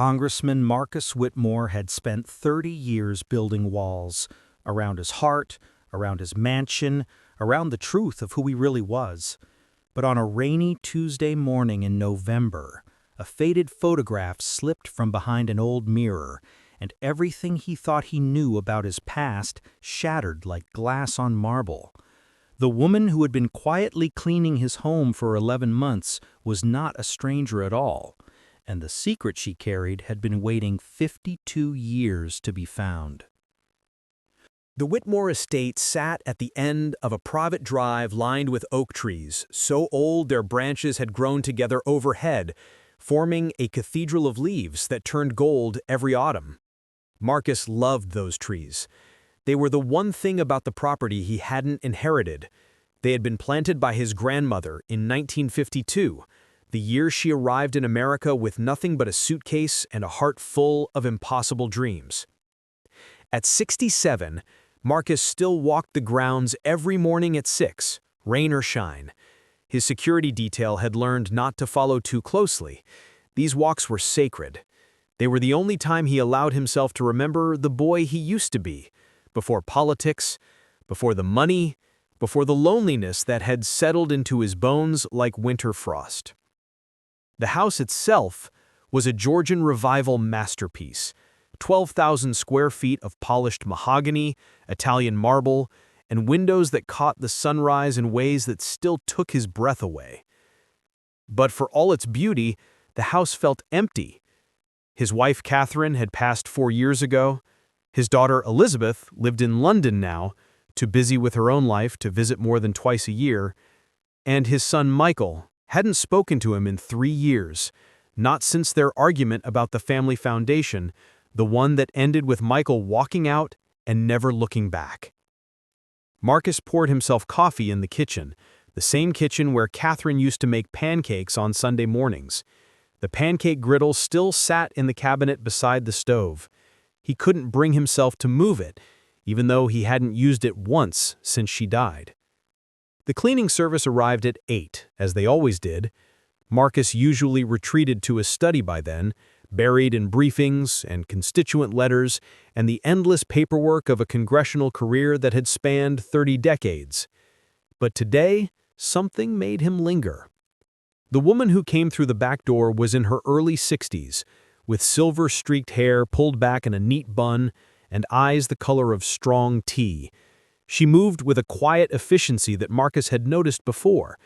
Congressman Marcus Whitmore had spent 30 years building walls around his heart, around his mansion, around the truth of who he really was. But on a rainy Tuesday morning in November, a faded photograph slipped from behind an old mirror, and everything he thought he knew about his past shattered like glass on marble. The woman who had been quietly cleaning his home for 11 months was not a stranger at all, and the secret she carried had been waiting 52 years to be found. The Whitmore estate sat at the end of a private drive lined with oak trees, so old their branches had grown together overhead, forming a cathedral of leaves that turned gold every autumn. Marcus loved those trees. They were the one thing about the property he hadn't inherited. They had been planted by his grandmother in 1952, the year she arrived in America with nothing but a suitcase and a heart full of impossible dreams. At 67, Marcus still walked the grounds every morning at 6, rain or shine. His security detail had learned not to follow too closely. These walks were sacred. They were the only time he allowed himself to remember the boy he used to be, before politics, before the money, before the loneliness that had settled into his bones like winter frost. The house itself was a Georgian Revival masterpiece, 12,000 square feet of polished mahogany, Italian marble, and windows that caught the sunrise in ways that still took his breath away. But for all its beauty, the house felt empty. His wife Catherine had passed 4 years ago. His daughter Elizabeth lived in London now, too busy with her own life to visit more than twice a year. And his son Michael hadn't spoken to him in 3 years, not since their argument about the family foundation, the one that ended with Michael walking out and never looking back. Marcus poured himself coffee in the kitchen, the same kitchen where Catherine used to make pancakes on Sunday mornings. The pancake griddle still sat in the cabinet beside the stove. He couldn't bring himself to move it, even though he hadn't used it once since she died. The cleaning service arrived at 8, as they always did. Marcus usually retreated to his study by then, buried in briefings and constituent letters and the endless paperwork of a congressional career that had spanned 30 decades. But today, something made him linger. The woman who came through the back door was in her early 60s, with silver-streaked hair pulled back in a neat bun and eyes the color of strong tea. She moved with a quiet efficiency that Marcus had noticed before,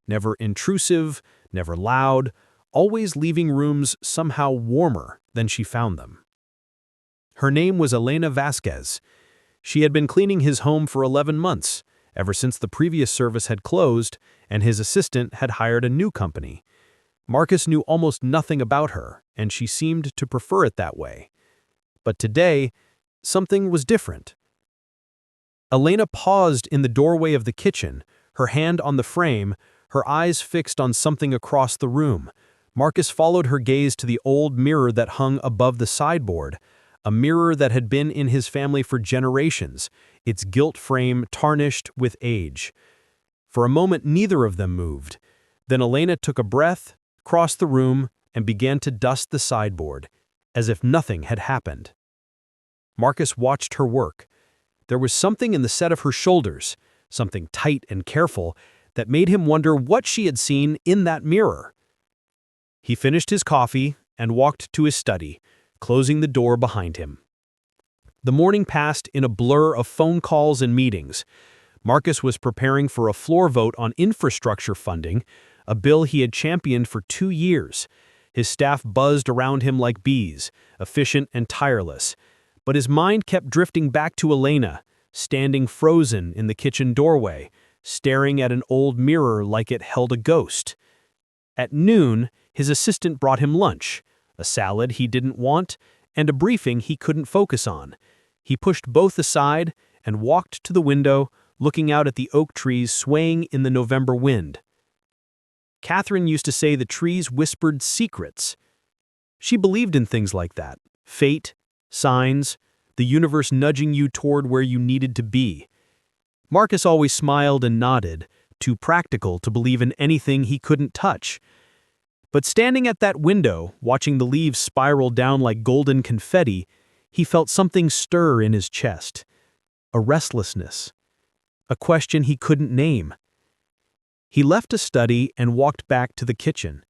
never intrusive, never loud, always leaving rooms somehow warmer than she found them. Her name was Elena Vasquez. She had been cleaning his home for 11 months, ever since the previous service had closed and his assistant had hired a new company. Marcus knew almost nothing about her, and she seemed to prefer it that way. But today, something was different. Elena paused in the doorway of the kitchen, her hand on the frame, her eyes fixed on something across the room. Marcus followed her gaze to the old mirror that hung above the sideboard, a mirror that had been in his family for generations, its gilt frame tarnished with age. For a moment, neither of them moved. Then Elena took a breath, crossed the room, and began to dust the sideboard, as if nothing had happened. Marcus watched her work. There was something in the set of her shoulders, something tight and careful, that made him wonder what she had seen in that mirror. He finished his coffee and walked to his study, closing the door behind him. The morning passed in a blur of phone calls and meetings. Marcus was preparing for a floor vote on infrastructure funding, a bill he had championed for 2 years. His staff buzzed around him like bees, efficient and tireless. But his mind kept drifting back to Elena, standing frozen in the kitchen doorway, staring at an old mirror like it held a ghost. At noon, his assistant brought him lunch, a salad he didn't want, and a briefing he couldn't focus on. He pushed both aside and walked to the window, looking out at the oak trees swaying in the November wind. Catherine used to say the trees whispered secrets. She believed in things like that, fate, signs, the universe nudging you toward where you needed to be. Marcus always smiled and nodded, too practical to believe in anything he couldn't touch. But standing at that window, watching the leaves spiral down like golden confetti, he felt something stir in his chest. A restlessness. A question he couldn't name. He left to study and walked back to the kitchen.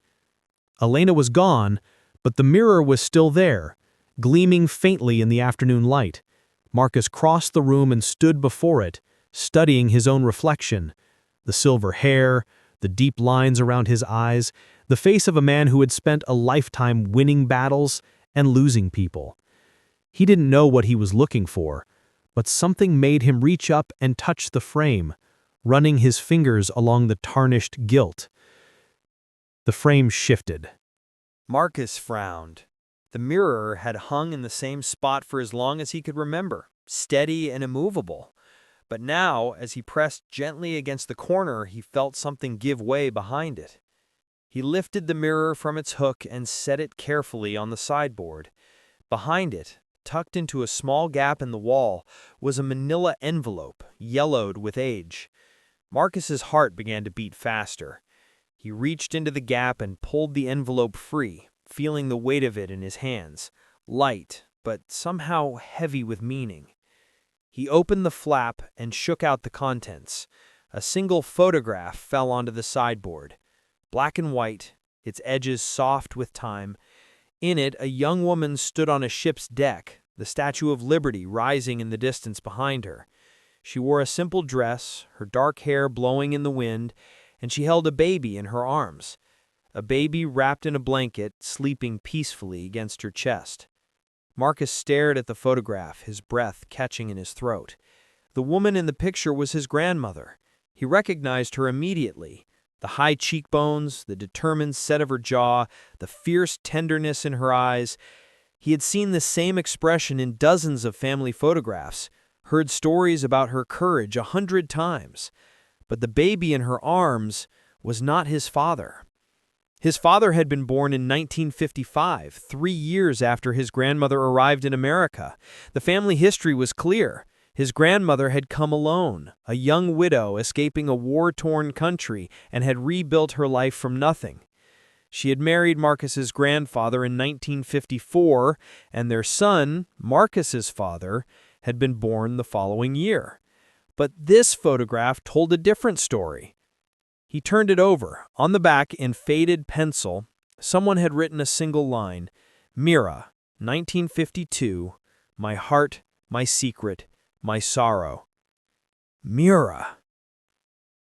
Elena was gone, but the mirror was still there, gleaming faintly in the afternoon light. Marcus crossed the room and stood before it, studying his own reflection. The silver hair, the deep lines around his eyes, the face of a man who had spent a lifetime winning battles and losing people. He didn't know what he was looking for, but something made him reach up and touch the frame, running his fingers along the tarnished gilt. The frame shifted. Marcus frowned. The mirror had hung in the same spot for as long as he could remember, steady and immovable. But now, as he pressed gently against the corner, he felt something give way behind it. He lifted the mirror from its hook and set it carefully on the sideboard. Behind it, tucked into a small gap in the wall, was a manila envelope, yellowed with age. Marcus's heart began to beat faster. He reached into the gap and pulled the envelope free, feeling the weight of it in his hands, light, but somehow heavy with meaning. He opened the flap and shook out the contents. A single photograph fell onto the sideboard. Black and white, its edges soft with time. In it, a young woman stood on a ship's deck, the Statue of Liberty rising in the distance behind her. She wore a simple dress, her dark hair blowing in the wind, and she held a baby in her arms. A baby wrapped in a blanket, sleeping peacefully against her chest. Marcus stared at the photograph, his breath catching in his throat. The woman in the picture was his grandmother. He recognized her immediately. The high cheekbones, the determined set of her jaw, the fierce tenderness in her eyes. He had seen the same expression in dozens of family photographs, heard stories about her courage 100 times. But the baby in her arms was not his father. His father had been born in 1955, 3 years after his grandmother arrived in America. The family history was clear. His grandmother had come alone, a young widow escaping a war-torn country, and had rebuilt her life from nothing. She had married Marcus's grandfather in 1954, and their son, Marcus's father, had been born the following year. But this photograph told a different story. He turned it over. On the back, in faded pencil, someone had written a single line, "Mira, 1952, my heart, my secret, my sorrow." Mira.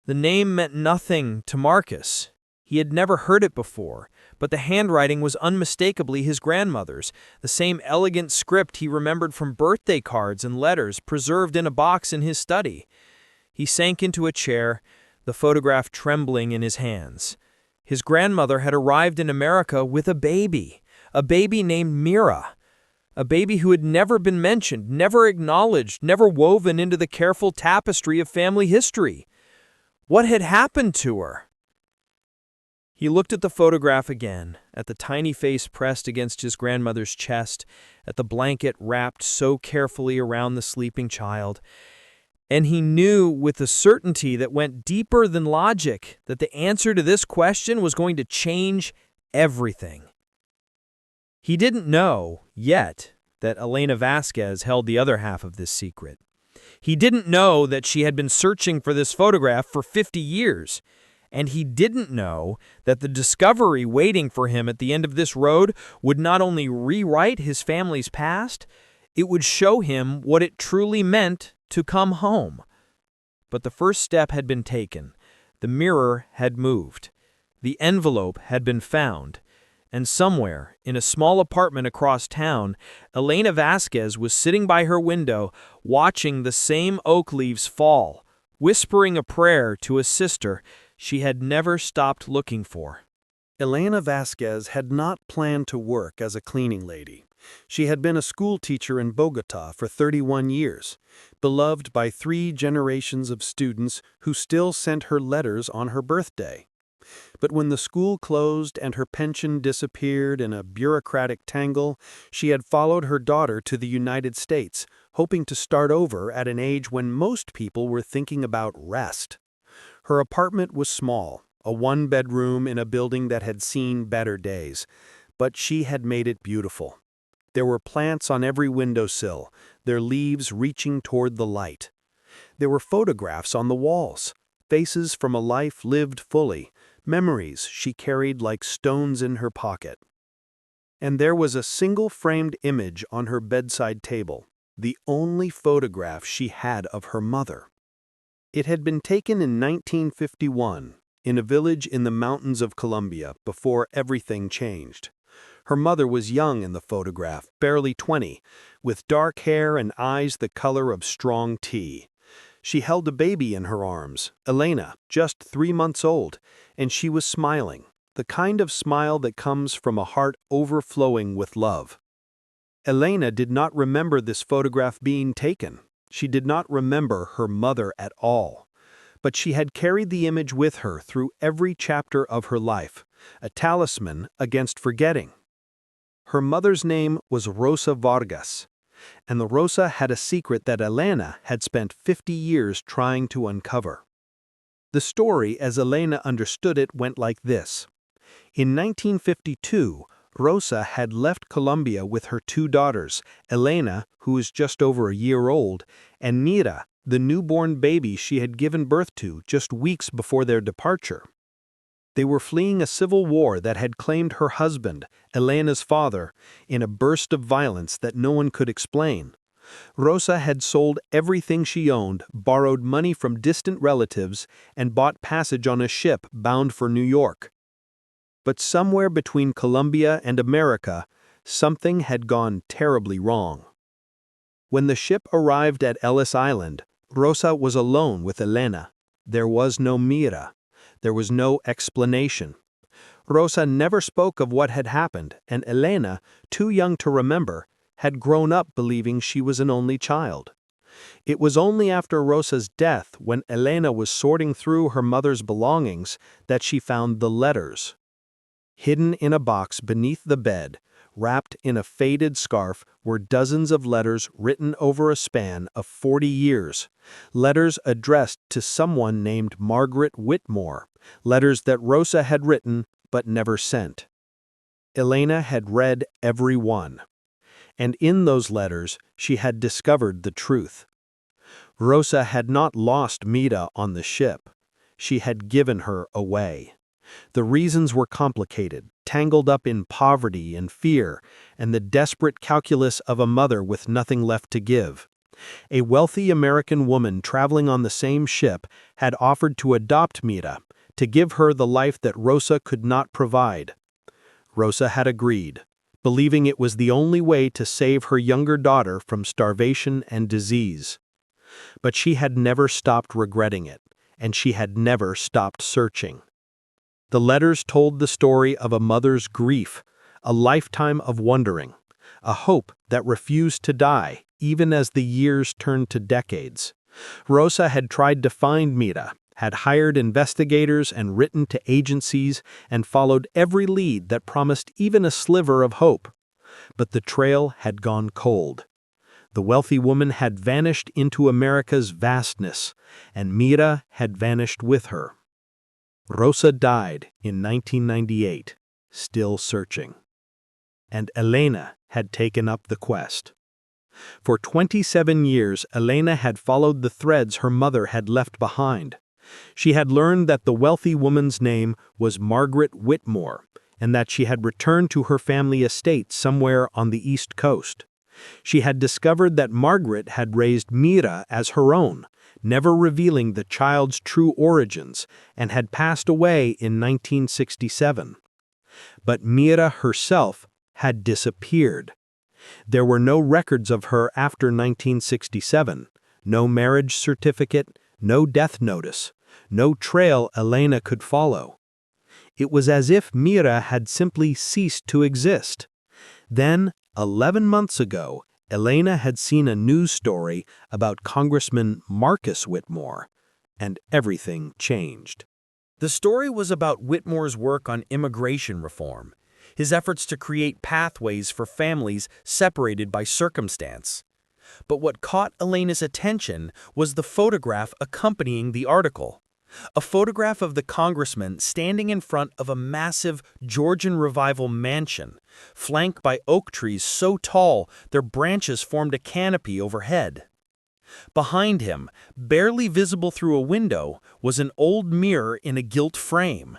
The name meant nothing to Marcus. He had never heard it before, but the handwriting was unmistakably his grandmother's, the same elegant script he remembered from birthday cards and letters preserved in a box in his study. He sank into a chair, the photograph trembling in his hands. His grandmother had arrived in America with a baby named Mira, a baby who had never been mentioned, never acknowledged, never woven into the careful tapestry of family history. What had happened to her? He looked at the photograph again, at the tiny face pressed against his grandmother's chest, at the blanket wrapped so carefully around the sleeping child, and he knew with a certainty that went deeper than logic that the answer to this question was going to change everything. He didn't know, yet, that Elena Vasquez held the other half of this secret. He didn't know that she had been searching for this photograph for 50 years. And he didn't know that the discovery waiting for him at the end of this road would not only rewrite his family's past, it would show him what it truly meant to come home. But the first step had been taken. The mirror had moved. The envelope had been found. And somewhere, in a small apartment across town, Elena Vasquez was sitting by her window, watching the same oak leaves fall, whispering a prayer to a sister she had never stopped looking for. Elena Vasquez had not planned to work as a cleaning lady. She had been a school teacher in Bogota for 31 years, beloved by 3 generations of students who still sent her letters on her birthday. But when the school closed and her pension disappeared in a bureaucratic tangle, she had followed her daughter to the United States, hoping to start over at an age when most people were thinking about rest. Her apartment was small, a one-bedroom in a building that had seen better days, but she had made it beautiful. There were plants on every windowsill, their leaves reaching toward the light. There were photographs on the walls, faces from a life lived fully, memories she carried like stones in her pocket. And there was a single framed image on her bedside table, the only photograph she had of her mother. It had been taken in 1951, in a village in the mountains of Colombia, before everything changed. Her mother was young in the photograph, barely 20, with dark hair and eyes the color of strong tea. She held a baby in her arms, Elena, just 3 months old, and she was smiling, the kind of smile that comes from a heart overflowing with love. Elena did not remember this photograph being taken. She did not remember her mother at all. But she had carried the image with her through every chapter of her life, a talisman against forgetting. Her mother's name was Rosa Vargas, and the Rosa had a secret that Elena had spent 50 years trying to uncover. The story, as Elena understood it, went like this. In 1952, Rosa had left Colombia with her 2 daughters, Elena, who was just over a year old, and Mira, the newborn baby she had given birth to just weeks before their departure. They were fleeing a civil war that had claimed her husband, Elena's father, in a burst of violence that no one could explain. Rosa had sold everything she owned, borrowed money from distant relatives, and bought passage on a ship bound for New York. But somewhere between Colombia and America, something had gone terribly wrong. When the ship arrived at Ellis Island, Rosa was alone with Elena. There was no Mira. There was no explanation. Rosa never spoke of what had happened, and Elena, too young to remember, had grown up believing she was an only child. It was only after Rosa's death, when Elena was sorting through her mother's belongings, that she found the letters. Hidden in a box beneath the bed, wrapped in a faded scarf, were dozens of letters written over a span of 40 years. Letters addressed to someone named Margaret Whitmore. Letters that Rosa had written but never sent. Elena had read every one. And in those letters, she had discovered the truth. Rosa had not lost Mira on the ship. She had given her away. The reasons were complicated, tangled up in poverty and fear, and the desperate calculus of a mother with nothing left to give. A wealthy American woman traveling on the same ship had offered to adopt Mira, to give her the life that Rosa could not provide. Rosa had agreed, believing it was the only way to save her younger daughter from starvation and disease. But she had never stopped regretting it, and she had never stopped searching. The letters told the story of a mother's grief, a lifetime of wondering, a hope that refused to die, even as the years turned to decades. Rosa had tried to find Mira, had hired investigators and written to agencies, and followed every lead that promised even a sliver of hope. But the trail had gone cold. The wealthy woman had vanished into America's vastness, and Mira had vanished with her. Rosa died in 1998, still searching. And Elena had taken up the quest. For 27 years, Elena had followed the threads her mother had left behind. She had learned that the wealthy woman's name was Margaret Whitmore, and that she had returned to her family estate somewhere on the East Coast. She had discovered that Margaret had raised Mira as her own, never revealing the child's true origins, and had passed away in 1967. But Mira herself had disappeared. There were no records of her after 1967, no marriage certificate, no death notice, no trail Elena could follow. It was as if Mira had simply ceased to exist. Then, 11 months ago, Elena had seen a news story about Congressman Marcus Whitmore, and everything changed. The story was about Whitmore's work on immigration reform, his efforts to create pathways for families separated by circumstance. But what caught Elena's attention was the photograph accompanying the article. A photograph of the Congressman standing in front of a massive Georgian Revival mansion, flanked by oak trees so tall their branches formed a canopy overhead. Behind him, barely visible through a window, was an old mirror in a gilt frame.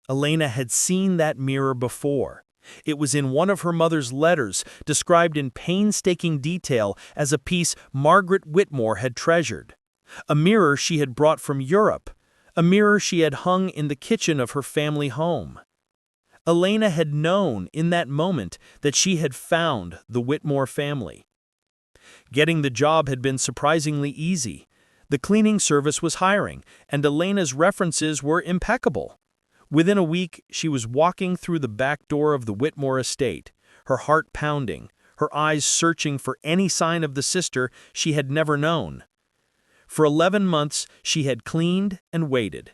Elena had seen that mirror before. It was in one of her mother's letters, described in painstaking detail as a piece Margaret Whitmore had treasured. A mirror she had brought from Europe. A mirror she had hung in the kitchen of her family home. Elena had known in that moment that she had found the Whitmore family. Getting the job had been surprisingly easy. The cleaning service was hiring, and Elena's references were impeccable. Within a week, she was walking through the back door of the Whitmore estate, her heart pounding, her eyes searching for any sign of the sister she had never known. For 11 months, she had cleaned and waited.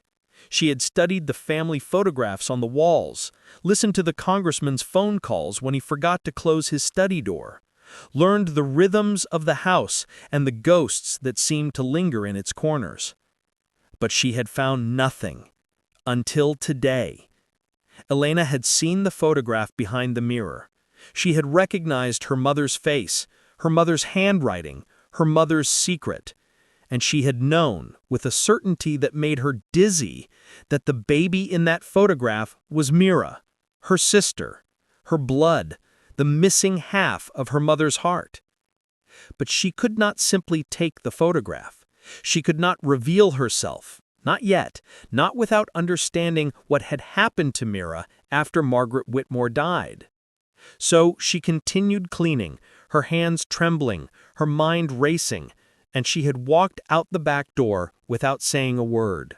She had studied the family photographs on the walls, listened to the congressman's phone calls when he forgot to close his study door, learned the rhythms of the house and the ghosts that seemed to linger in its corners. But she had found nothing. Until today. Elena had seen the photograph behind the mirror. She had recognized her mother's face, her mother's handwriting, her mother's secret. And she had known, with a certainty that made her dizzy, that the baby in that photograph was Mira, her sister, her blood, the missing half of her mother's heart. But she could not simply take the photograph. She could not reveal herself. Not yet, not without understanding what had happened to Mira after Margaret Whitmore died. So she continued cleaning, her hands trembling, her mind racing, and she had walked out the back door without saying a word.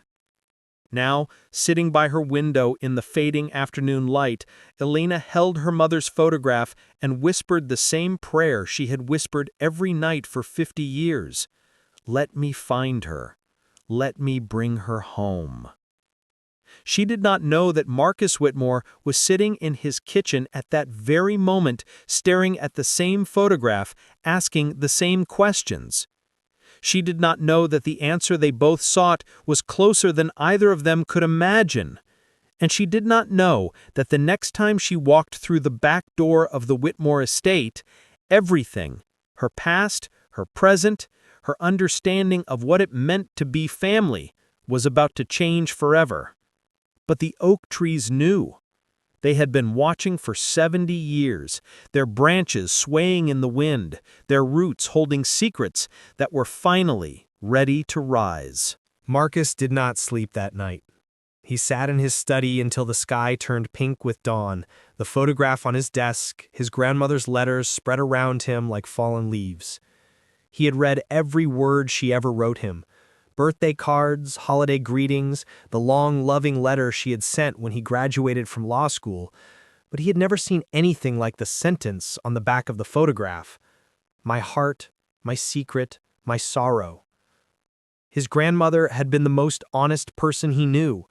Now, sitting by her window in the fading afternoon light, Elena held her mother's photograph and whispered the same prayer she had whispered every night for 50 years. Let me find her. Let me bring her home. She did not know that Marcus Whitmore was sitting in his kitchen at that very moment, staring at the same photograph, asking the same questions. She did not know that the answer they both sought was closer than either of them could imagine. And she did not know that the next time she walked through the back door of the Whitmore estate, everything, her past, her present, her understanding of what it meant to be family, was about to change forever. But the oak trees knew. They had been watching for 70 years, their branches swaying in the wind, their roots holding secrets that were finally ready to rise. Marcus did not sleep that night. He sat in his study until the sky turned pink with dawn, the photograph on his desk, his grandmother's letters spread around him like fallen leaves. He had read every word she ever wrote him. Birthday cards, holiday greetings, the long, loving letter she had sent when he graduated from law school, but he had never seen anything like the sentence on the back of the photograph. My heart, my secret, my sorrow. His grandmother had been the most honest person he knew.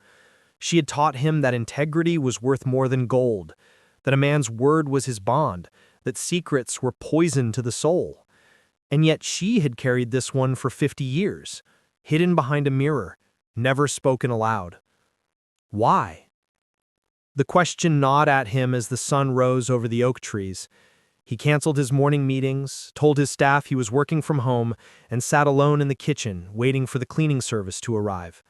She had taught him that integrity was worth more than gold, that a man's word was his bond, that secrets were poison to the soul. And yet she had carried this one for 50 years, hidden behind a mirror, never spoken aloud. Why? The question gnawed at him as the sun rose over the oak trees. He canceled his morning meetings, told his staff he was working from home, and sat alone in the kitchen, waiting for the cleaning service to arrive.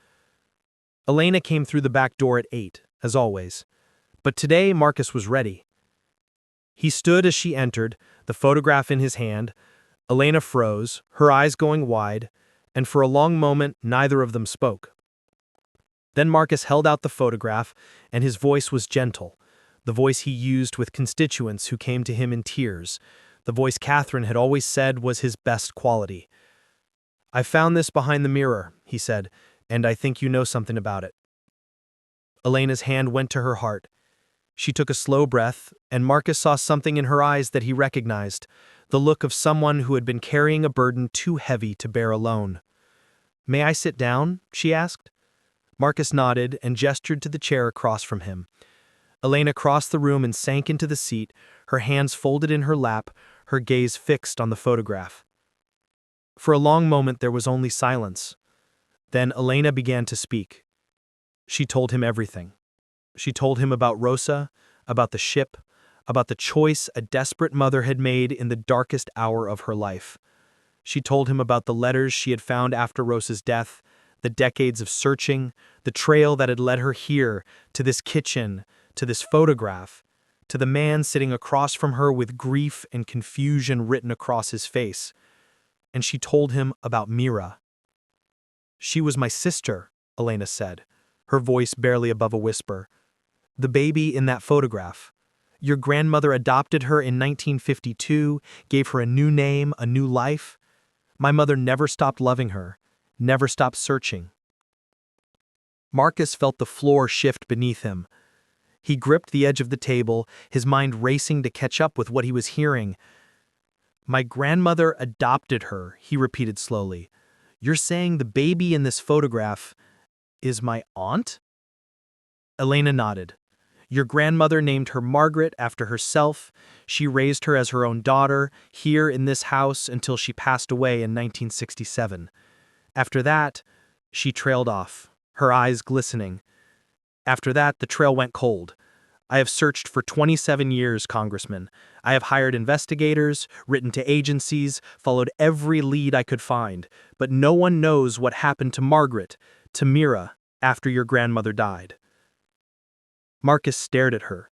Elena came through the back door at 8, as always. But today Marcus was ready. He stood as she entered, the photograph in his hand. Elena froze, her eyes going wide, and for a long moment neither of them spoke. Then Marcus held out the photograph, and his voice was gentle, the voice he used with constituents who came to him in tears, the voice Catherine had always said was his best quality. I found this behind the mirror, he said, and I think you know something about it. Elena's hand went to her heart. She took a slow breath, and Marcus saw something in her eyes that he recognized, the look of someone who had been carrying a burden too heavy to bear alone. May I sit down? She asked. Marcus nodded and gestured to the chair across from him. Elena crossed the room and sank into the seat, her hands folded in her lap, her gaze fixed on the photograph. For a long moment there was only silence. Then Elena began to speak. She told him everything. She told him about Rosa, about the ship, about the choice a desperate mother had made in the darkest hour of her life. She told him about the letters she had found after Rosa's death, the decades of searching, the trail that had led her here, to this kitchen, to this photograph, to the man sitting across from her with grief and confusion written across his face. And she told him about Mira. "She was my sister," Elena said, her voice barely above a whisper. "The baby in that photograph. Your grandmother adopted her in 1952, gave her a new name, a new life. My mother never stopped loving her, never stopped searching." Marcus felt the floor shift beneath him. He gripped the edge of the table, his mind racing to catch up with what he was hearing. "My grandmother adopted her," he repeated slowly. "You're saying the baby in this photograph is my aunt?" Elena nodded. "Your grandmother named her Margaret after herself. She raised her as her own daughter, here in this house until she passed away in 1967. After that, she trailed off, her eyes glistening. After that, the trail went cold. I have searched for 27 years, Congressman. I have hired investigators, written to agencies, followed every lead I could find, but no one knows what happened to Margaret, to Mira, after your grandmother died." Marcus stared at her.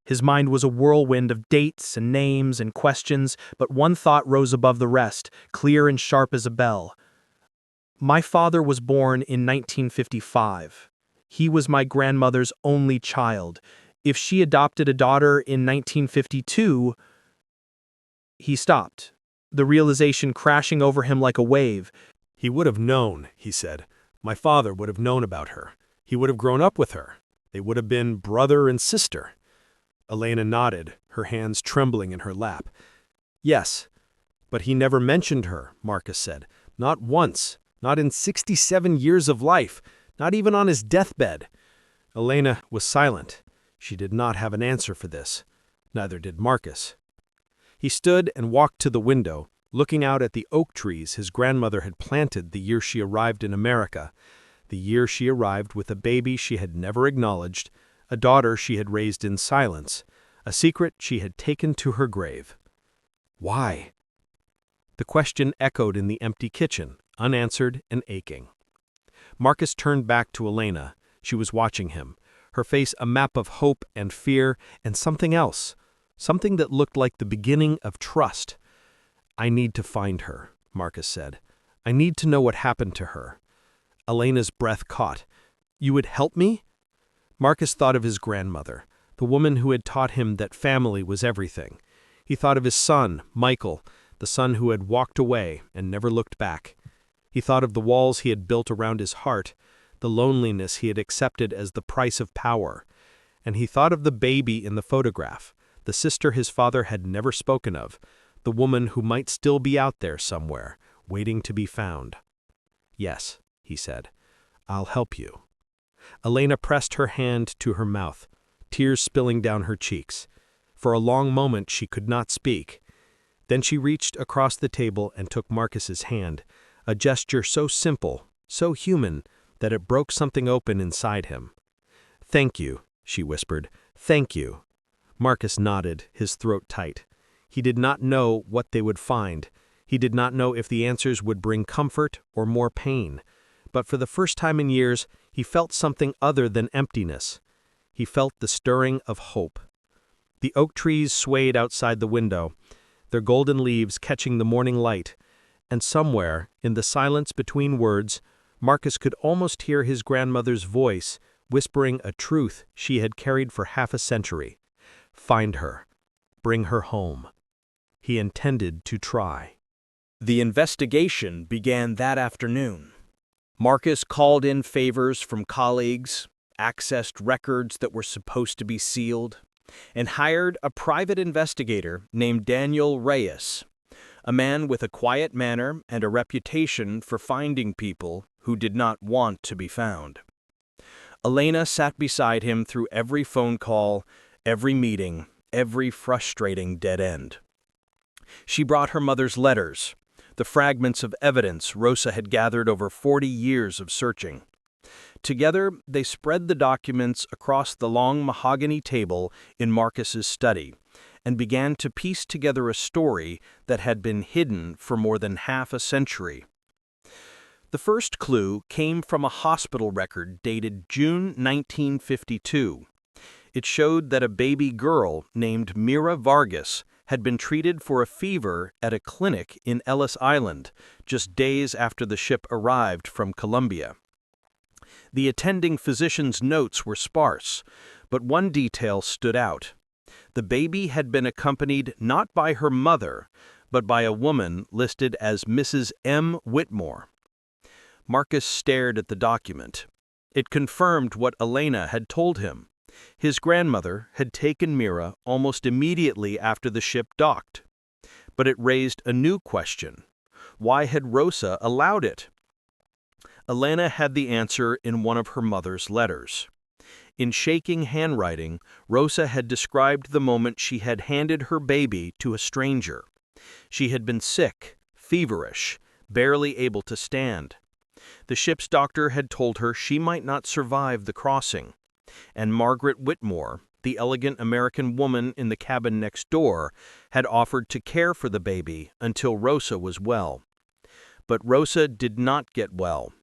His mind was a whirlwind of dates and names and questions, but one thought rose above the rest, clear and sharp as a bell. "My father was born in 1955. He was my grandmother's only child. If she adopted a daughter in 1952... He stopped, the realization crashing over him like a wave. "He would have known," he said. "My father would have known about her. He would have grown up with her. They would have been brother and sister." Elena nodded, her hands trembling in her lap. "Yes, but he never mentioned her," Marcus said. "Not once. Not in 67 years of life. Not even on his deathbed." Elena was silent. She did not have an answer for this. Neither did Marcus. He stood and walked to the window, looking out at the oak trees his grandmother had planted the year she arrived in America, the year she arrived with a baby she had never acknowledged, a daughter she had raised in silence, a secret she had taken to her grave. Why? The question echoed in the empty kitchen, unanswered and aching. Marcus turned back to Elena. She was watching him, her face a map of hope and fear and something else, something that looked like the beginning of trust. "I need to find her," Marcus said. "I need to know what happened to her." Elena's breath caught. "You would help me?" Marcus thought of his grandmother, the woman who had taught him that family was everything. He thought of his son, Michael, the son who had walked away and never looked back. He thought of the walls he had built around his heart, the loneliness he had accepted as the price of power. And he thought of the baby in the photograph, the sister his father had never spoken of, the woman who might still be out there somewhere, waiting to be found. "Yes," he said, "I'll help you." Elena pressed her hand to her mouth, tears spilling down her cheeks. For a long moment she could not speak. Then she reached across the table and took Marcus's hand, a gesture so simple, so human, that it broke something open inside him. "Thank you," she whispered. "Thank you." Marcus nodded, his throat tight. He did not know what they would find. He did not know if the answers would bring comfort or more pain. But for the first time in years, he felt something other than emptiness. He felt the stirring of hope. The oak trees swayed outside the window, their golden leaves catching the morning light, and somewhere, in the silence between words, Marcus could almost hear his grandmother's voice whispering a truth she had carried for half a century. Find her. Bring her home. He intended to try. The investigation began that afternoon. Marcus called in favors from colleagues, accessed records that were supposed to be sealed, and hired a private investigator named Daniel Reyes, a man with a quiet manner and a reputation for finding people who did not want to be found. Elena sat beside him through every phone call, every meeting, every frustrating dead end. She brought her mother's letters, the fragments of evidence Rosa had gathered over 40 years of searching. Together, they spread the documents across the long mahogany table in Marcus's study and began to piece together a story that had been hidden for more than half a century. The first clue came from a hospital record dated June 1952. It showed that a baby girl named Mira Vargas had been treated for a fever at a clinic in Ellis Island just days after the ship arrived from Colombia. The attending physician's notes were sparse, but one detail stood out. The baby had been accompanied not by her mother, but by a woman listed as Mrs. M. Whitmore. Marcus stared at the document. It confirmed what Elena had told him. His grandmother had taken Mira almost immediately after the ship docked. But it raised a new question. Why had Rosa allowed it? Elena had the answer in one of her mother's letters. In shaking handwriting, Rosa had described the moment she had handed her baby to a stranger. She had been sick, feverish, barely able to stand. The ship's doctor had told her she might not survive the crossing, and Margaret Whitmore, the elegant American woman in the cabin next door, had offered to care for the baby until Rosa was well. But Rosa did not get well.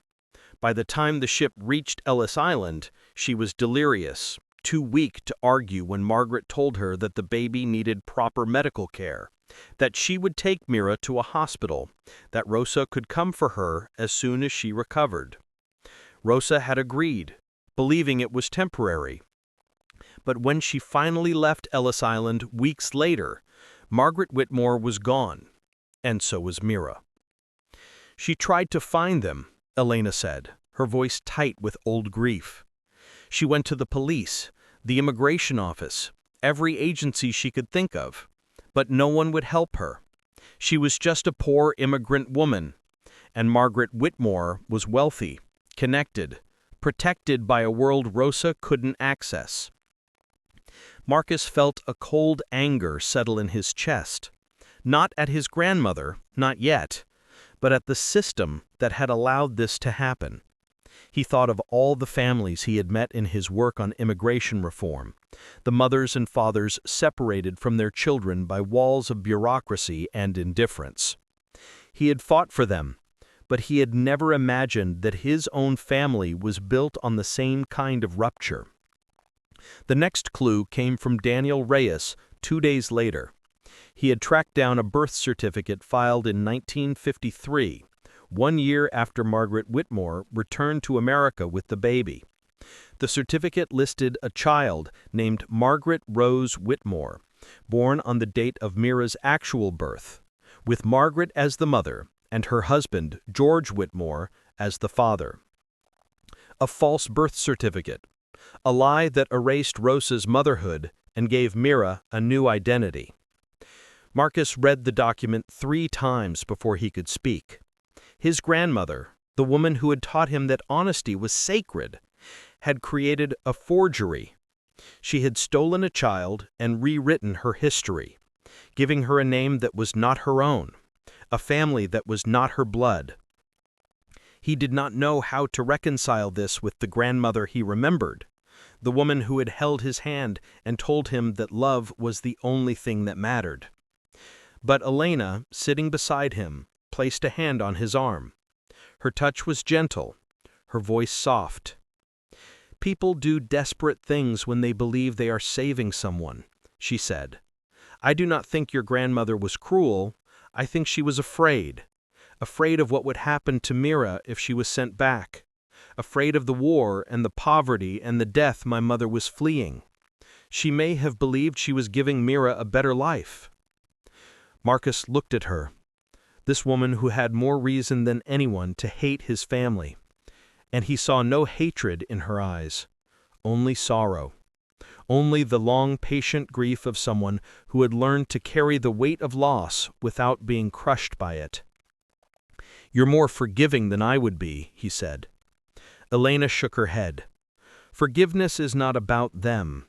By the time the ship reached Ellis Island, she was delirious, too weak to argue when Margaret told her that the baby needed proper medical care, that she would take Mira to a hospital, that Rosa could come for her as soon as she recovered. Rosa had agreed, believing it was temporary. But when she finally left Ellis Island weeks later, Margaret Whitmore was gone, and so was Mira. She tried to find them, Elena said, her voice tight with old grief. She went to the police, the immigration office, every agency she could think of, but no one would help her. She was just a poor immigrant woman, and Margaret Whitmore was wealthy, connected, protected by a world Rosa couldn't access. Marcus felt a cold anger settle in his chest, not at his grandmother, not yet, but at the system that had allowed this to happen. He thought of all the families he had met in his work on immigration reform, the mothers and fathers separated from their children by walls of bureaucracy and indifference. He had fought for them, but he had never imagined that his own family was built on the same kind of rupture. The next clue came from Daniel Reyes 2 days later. He had tracked down a birth certificate filed in 1953, 1 year after Margaret Whitmore returned to America with the baby. The certificate listed a child named Margaret Rose Whitmore, born on the date of Mira's actual birth, with Margaret as the mother and her husband, George Whitmore, as the father. A false birth certificate, a lie that erased Rosa's motherhood and gave Mira a new identity. Marcus read the document 3 times before he could speak. His grandmother, the woman who had taught him that honesty was sacred, had created a forgery. She had stolen a child and rewritten her history, giving her a name that was not her own, a family that was not her blood. He did not know how to reconcile this with the grandmother he remembered, the woman who had held his hand and told him that love was the only thing that mattered. But Elena, sitting beside him, placed a hand on his arm. Her touch was gentle, her voice soft. "People do desperate things when they believe they are saving someone," she said. "I do not think your grandmother was cruel. I think she was afraid of what would happen to Mira if she was sent back, afraid of the war and the poverty and the death my mother was fleeing. She may have believed she was giving Mira a better life." Marcus looked at her, this woman who had more reason than anyone to hate his family, and he saw no hatred in her eyes, only sorrow, only the long, patient grief of someone who had learned to carry the weight of loss without being crushed by it. "You're more forgiving than I would be," he said. Elena shook her head. "Forgiveness is not about them.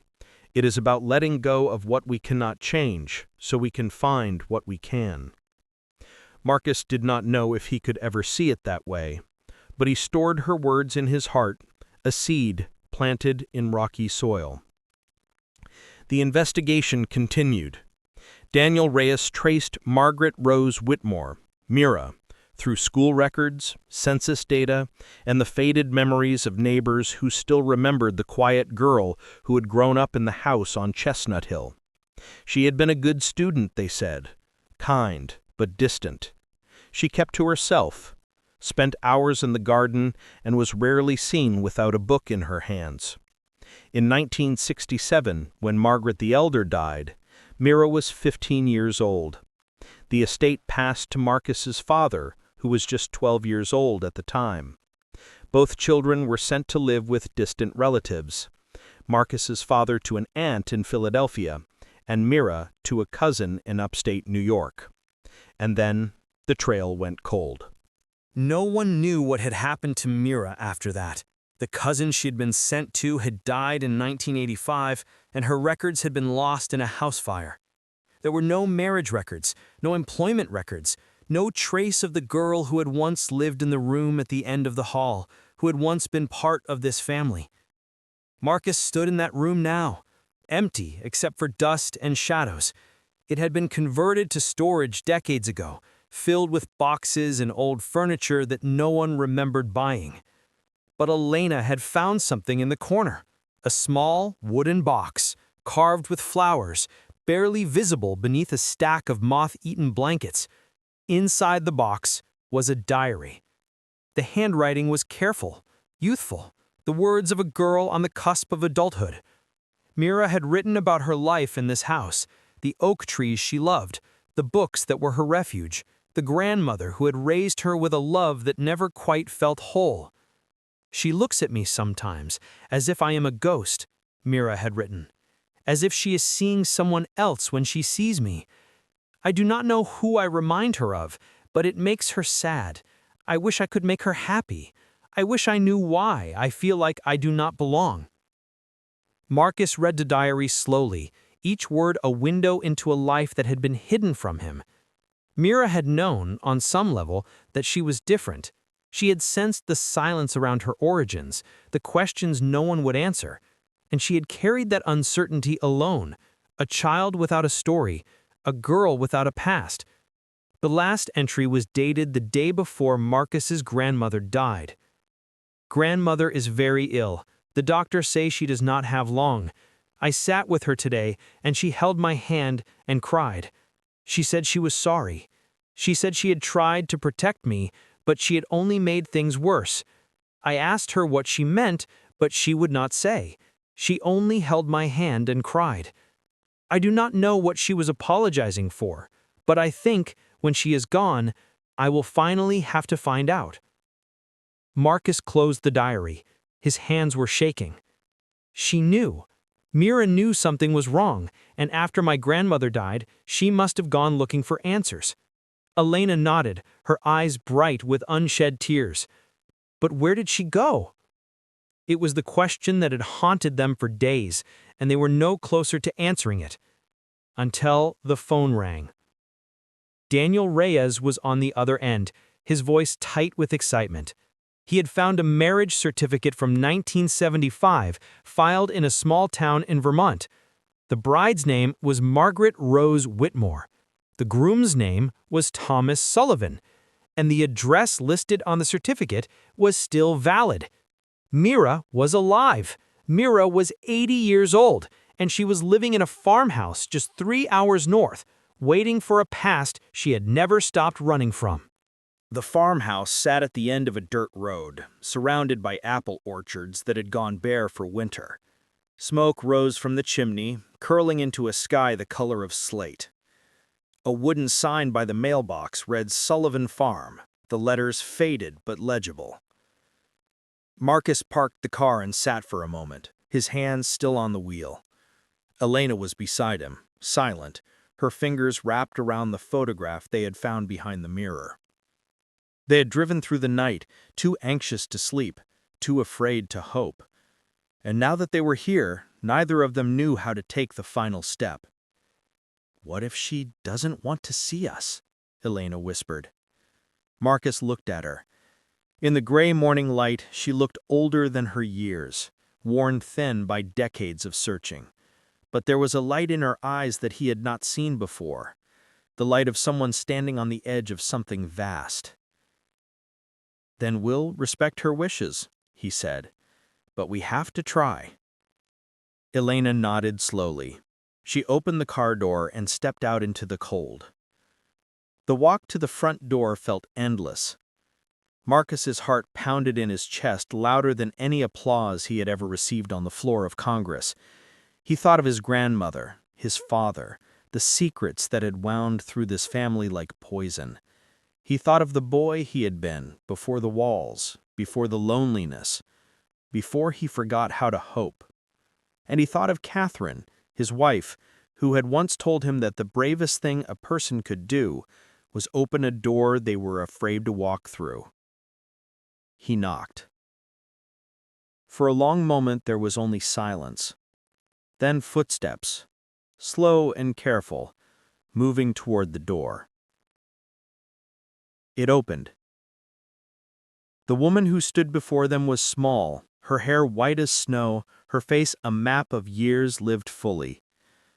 It is about letting go of what we cannot change, so we can find what we can." Marcus did not know if he could ever see it that way, but he stored her words in his heart, a seed planted in rocky soil. The investigation continued. Daniel Reyes traced Margaret Rose Whitmore, Mira, through school records, census data, and the faded memories of neighbors who still remembered the quiet girl who had grown up in the house on Chestnut Hill. She had been a good student, they said, kind but distant. She kept to herself, spent hours in the garden, and was rarely seen without a book in her hands. In 1967, when Margaret the Elder died, Mira was 15 years old. The estate passed to Marcus's father, who was just 12 years old at the time. Both children were sent to live with distant relatives, Marcus's father to an aunt in Philadelphia, and Mira to a cousin in upstate New York. And then the trail went cold. No one knew what had happened to Mira after that. The cousin she had been sent to had died in 1985, and her records had been lost in a house fire. There were no marriage records, no employment records, no trace of the girl who had once lived in the room at the end of the hall, who had once been part of this family. Marcus stood in that room now, empty except for dust and shadows. It had been converted to storage decades ago, filled with boxes and old furniture that no one remembered buying. But Elena had found something in the corner, a small wooden box, carved with flowers, barely visible beneath a stack of moth-eaten blankets. Inside the box was a diary. The handwriting was careful, youthful, the words of a girl on the cusp of adulthood. Mira had written about her life in this house, the oak trees she loved, the books that were her refuge, the grandmother who had raised her with a love that never quite felt whole. "She looks at me sometimes, as if I am a ghost," Mira had written, "as if she is seeing someone else when she sees me. I do not know who I remind her of, but it makes her sad. I wish I could make her happy. I wish I knew why I feel like I do not belong." Marcus read the diary slowly, each word a window into a life that had been hidden from him. Mira had known, on some level, that she was different. She had sensed the silence around her origins, the questions no one would answer, and she had carried that uncertainty alone, a child without a story, a girl without a past. The last entry was dated the day before Marcus's grandmother died. "Grandmother is very ill. The doctors say she does not have long. I sat with her today, and she held my hand and cried. She said she was sorry. She said she had tried to protect me, but she had only made things worse. I asked her what she meant, but she would not say. She only held my hand and cried. I do not know what she was apologizing for, but I think, when she is gone, I will finally have to find out." Marcus closed the diary. His hands were shaking. She knew. Mira knew something was wrong, and after my grandmother died, she must have gone looking for answers. Elena nodded, her eyes bright with unshed tears. But where did she go? It was the question that had haunted them for days, and they were no closer to answering it. Until the phone rang. Daniel Reyes was on the other end, his voice tight with excitement. He had found a marriage certificate from 1975 filed in a small town in Vermont. The bride's name was Margaret Rose Whitmore. The groom's name was Thomas Sullivan, and the address listed on the certificate was still valid. Mira was alive. Mira was 80 years old, and she was living in a farmhouse just 3 hours north, waiting for a past she had never stopped running from. The farmhouse sat at the end of a dirt road, surrounded by apple orchards that had gone bare for winter. Smoke rose from the chimney, curling into a sky the color of slate. A wooden sign by the mailbox read Sullivan Farm, the letters faded but legible. Marcus parked the car and sat for a moment, his hands still on the wheel. Elena was beside him, silent, her fingers wrapped around the photograph they had found behind the mirror. They had driven through the night, too anxious to sleep, too afraid to hope. And now that they were here, neither of them knew how to take the final step. "What if she doesn't want to see us?" Elena whispered. Marcus looked at her. In the gray morning light, she looked older than her years, worn thin by decades of searching. But there was a light in her eyes that he had not seen before, the light of someone standing on the edge of something vast. "Then we'll respect her wishes," he said. "But we have to try." Elena nodded slowly. She opened the car door and stepped out into the cold. The walk to the front door felt endless. Marcus's heart pounded in his chest louder than any applause he had ever received on the floor of Congress. He thought of his grandmother, his father, the secrets that had wound through this family like poison. He thought of the boy he had been before the walls, before the loneliness, before he forgot how to hope. And he thought of Catherine, his wife, who had once told him that the bravest thing a person could do was open a door they were afraid to walk through. He knocked. For a long moment there was only silence. Then footsteps, slow and careful, moving toward the door. It opened. The woman who stood before them was small, her hair white as snow, her face a map of years lived fully.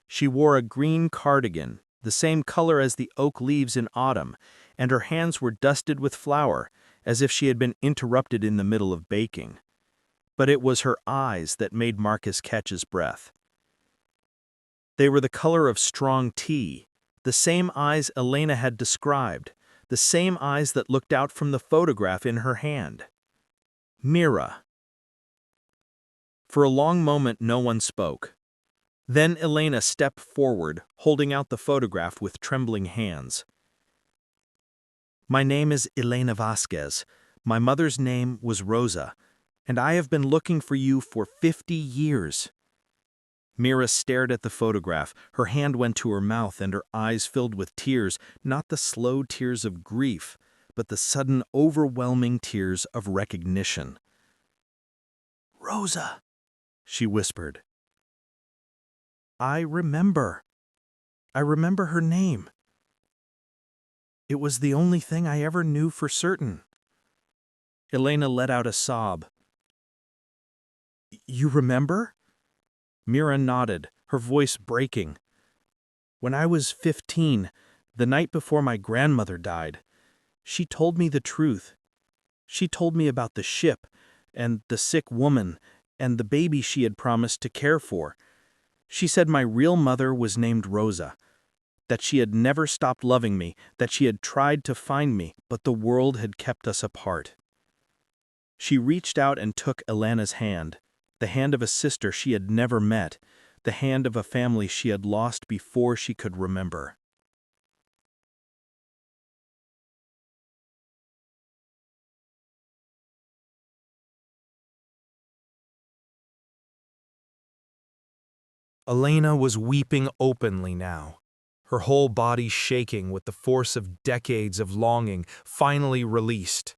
She wore a green cardigan, the same color as the oak leaves in autumn, and her hands were dusted with flour, as if she had been interrupted in the middle of baking. But it was her eyes that made Marcus catch his breath. They were the color of strong tea, the same eyes Elena had described, the same eyes that looked out from the photograph in her hand. Mira. For a long moment no one spoke. Then Elena stepped forward, holding out the photograph with trembling hands. "My name is Elena Vasquez. My mother's name was Rosa, and I have been looking for you for 50 years. Mira stared at the photograph. Her hand went to her mouth and her eyes filled with tears, not the slow tears of grief, but the sudden, overwhelming tears of recognition. "Rosa," she whispered. I remember her name. It was the only thing I ever knew for certain." Elena let out a sob. "You remember?" Mira nodded, her voice breaking. "When I was 15, the night before my grandmother died, she told me the truth. She told me about the ship, and the sick woman, and the baby she had promised to care for. She said my real mother was named Rosa, that she had never stopped loving me, that she had tried to find me, but the world had kept us apart." She reached out and took Elena's hand, the hand of a sister she had never met, the hand of a family she had lost before she could remember. Elena was weeping openly now, her whole body shaking with the force of decades of longing finally released.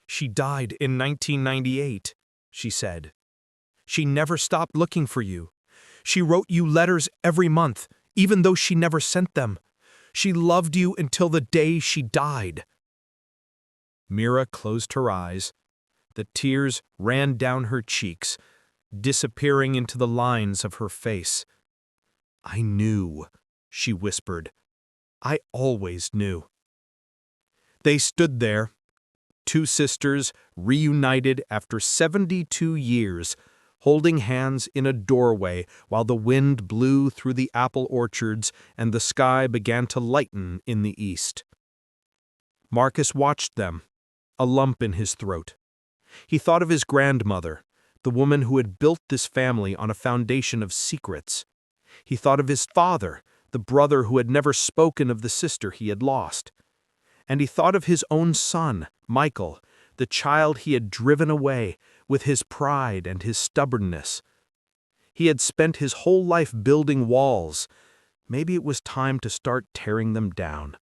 "She died in 1998, she said. "She never stopped looking for you. She wrote you letters every month, even though she never sent them. She loved you until the day she died." Mira closed her eyes. The tears ran down her cheeks, disappearing into the lines of her face. "I knew," she whispered. "I always knew." They stood there, two sisters reunited after 72 years, holding hands in a doorway while the wind blew through the apple orchards and the sky began to lighten in the east. Marcus watched them, a lump in his throat. He thought of his grandmother, the woman who had built this family on a foundation of secrets. He thought of his father, the brother who had never spoken of the sister he had lost. And he thought of his own son, Michael, the child he had driven away with his pride and his stubbornness. He had spent his whole life building walls. Maybe it was time to start tearing them down.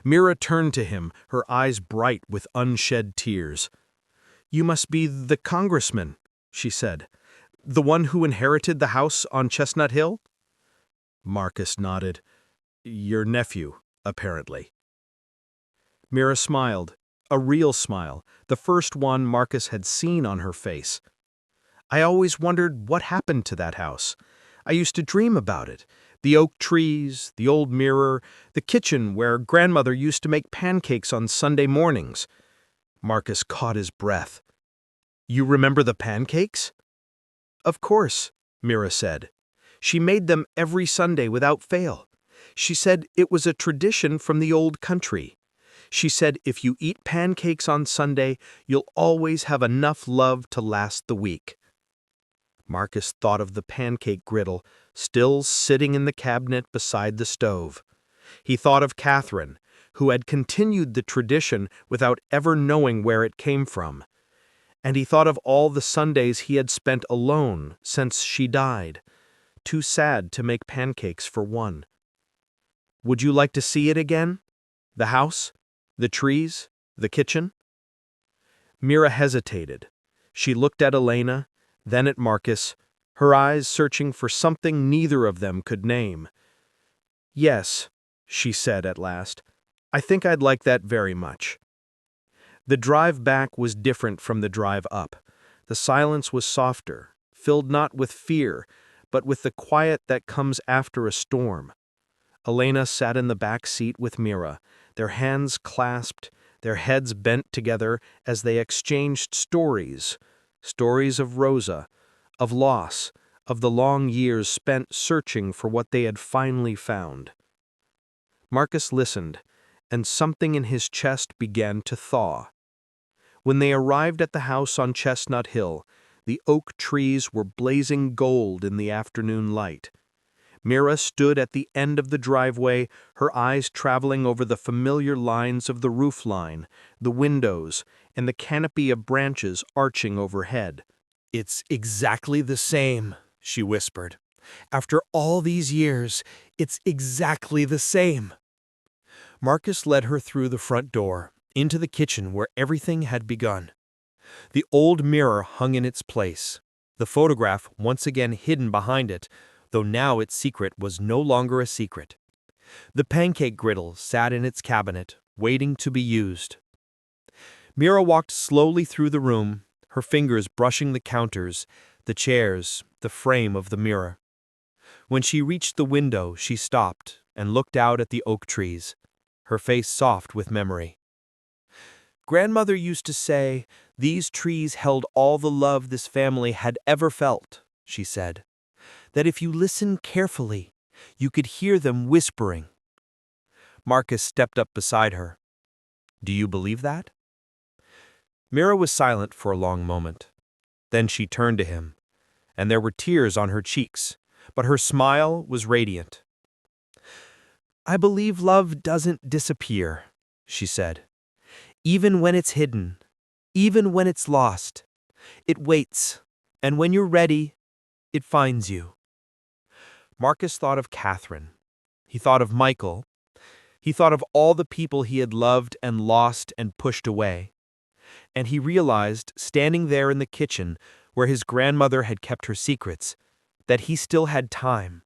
Mira turned to him, her eyes bright with unshed tears. "You must be the Congressman," she said. "The one who inherited the house on Chestnut Hill?" Marcus nodded. "Your nephew, apparently." Mira smiled, a real smile, the first one Marcus had seen on her face. I always wondered what happened to that house. I used to dream about it. The oak trees, the old mirror, the kitchen where grandmother used to make pancakes on Sunday mornings. Marcus caught his breath. You remember the pancakes? Of course, Mira said. She made them every Sunday without fail. She said it was a tradition from the old country. She said if you eat pancakes on Sunday, you'll always have enough love to last the week. Marcus thought of the pancake griddle, still sitting in the cabinet beside the stove. He thought of Catherine, who had continued the tradition without ever knowing where it came from. And he thought of all the Sundays he had spent alone since she died, too sad to make pancakes for one. Would you like to see it again? The house? The trees? The kitchen? Mira hesitated. She looked at Elena, then at Marcus, her eyes searching for something neither of them could name. Yes, she said at last, I think I'd like that very much. The drive back was different from the drive up. The silence was softer, filled not with fear, but with the quiet that comes after a storm. Elena sat in the back seat with Mira, their hands clasped, their heads bent together as they exchanged stories of Rosa, of loss, of the long years spent searching for what they had finally found. Marcus listened, and something in his chest began to thaw. When they arrived at the house on Chestnut Hill, the oak trees were blazing gold in the afternoon light. Mira stood at the end of the driveway, her eyes traveling over the familiar lines of the roofline, the windows, and the canopy of branches arching overhead. It's exactly the same, she whispered. After all these years, it's exactly the same. Marcus led her through the front door, into the kitchen where everything had begun. The old mirror hung in its place, the photograph once again hidden behind it, though now its secret was no longer a secret. The pancake griddle sat in its cabinet, waiting to be used. Mira walked slowly through the room, her fingers brushing the counters, the chairs, the frame of the mirror. When she reached the window, she stopped and looked out at the oak trees, her face soft with memory. Grandmother used to say, these trees held all the love this family had ever felt, she said. That if you listened carefully, you could hear them whispering. Marcus stepped up beside her. Do you believe that? Mira was silent for a long moment. Then she turned to him, and there were tears on her cheeks, but her smile was radiant. I believe love doesn't disappear, she said. Even when it's hidden, even when it's lost, it waits, and when you're ready, it finds you. Marcus thought of Catherine. He thought of Michael. He thought of all the people he had loved and lost and pushed away. And he realized, standing there in the kitchen where his grandmother had kept her secrets, that he still had time.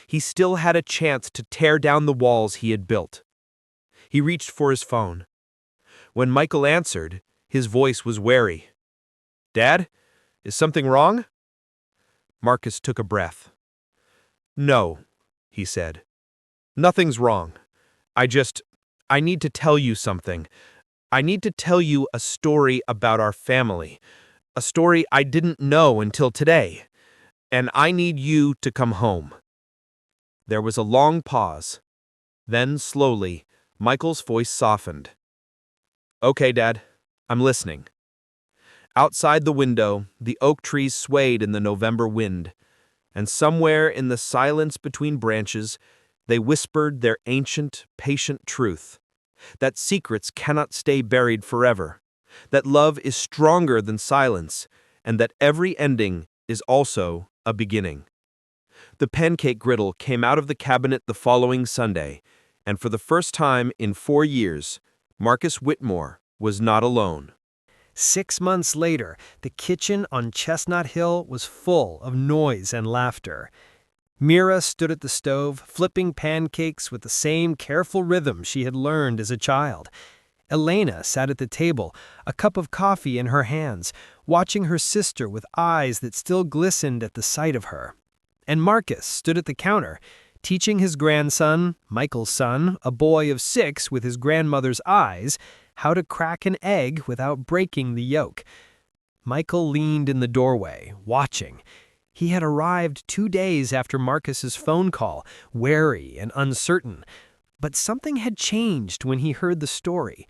He still had a chance to tear down the walls he had built. He reached for his phone. When Michael answered, his voice was wary. Dad, is something wrong? Marcus took a breath. No, he said. Nothing's wrong. I need to tell you something. I need to tell you a story about our family. A story I didn't know until today. And I need you to come home. There was a long pause. Then, slowly, Michael's voice softened. Okay, Dad, I'm listening. Outside the window, the oak trees swayed in the November wind, and somewhere in the silence between branches, they whispered their ancient, patient truth, that secrets cannot stay buried forever, that love is stronger than silence, and that every ending is also a beginning. The pancake griddle came out of the cabinet the following Sunday, and for the first time in 4 years, Marcus Whitmore was not alone. 6 months later, the kitchen on Chestnut Hill was full of noise and laughter. Mira stood at the stove, flipping pancakes with the same careful rhythm she had learned as a child. Elena sat at the table, a cup of coffee in her hands, watching her sister with eyes that still glistened at the sight of her. And Marcus stood at the counter, teaching his grandson, Michael's son, a boy of 6 with his grandmother's eyes, how to crack an egg without breaking the yolk. Michael leaned in the doorway, watching. He had arrived 2 days after Marcus's phone call, wary and uncertain. But something had changed when he heard the story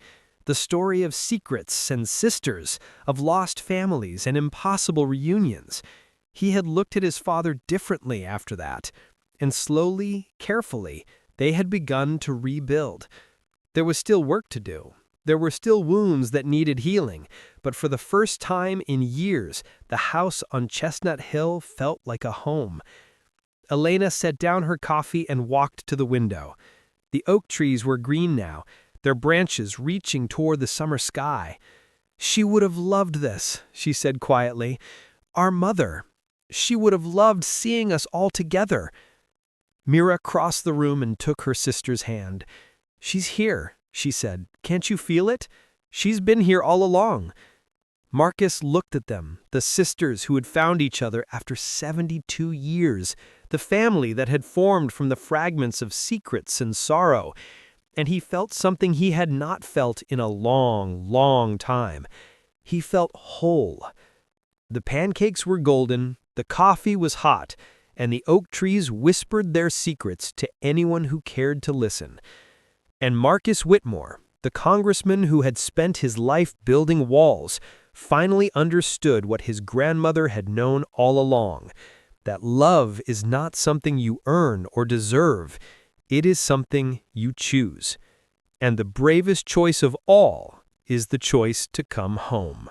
of secrets and sisters, of lost families and impossible reunions. He had looked at his father differently after that, and slowly, carefully, they had begun to rebuild. There was still work to do. There were still wounds that needed healing, but for the first time in years, the house on Chestnut Hill felt like a home. Elena set down her coffee and walked to the window. The oak trees were green now, their branches reaching toward the summer sky. "She would have loved this," she said quietly. "Our mother. She would have loved seeing us all together." Mira crossed the room and took her sister's hand. "She's here," she said. "Can't you feel it? She's been here all along." Marcus looked at them, the sisters who had found each other after 72 years, the family that had formed from the fragments of secrets and sorrow, and he felt something he had not felt in a long, long time. He felt whole. The pancakes were golden, the coffee was hot, and the oak trees whispered their secrets to anyone who cared to listen. And Marcus Whitmore, the congressman who had spent his life building walls, finally understood what his grandmother had known all along, that love is not something you earn or deserve, it is something you choose. And the bravest choice of all is the choice to come home.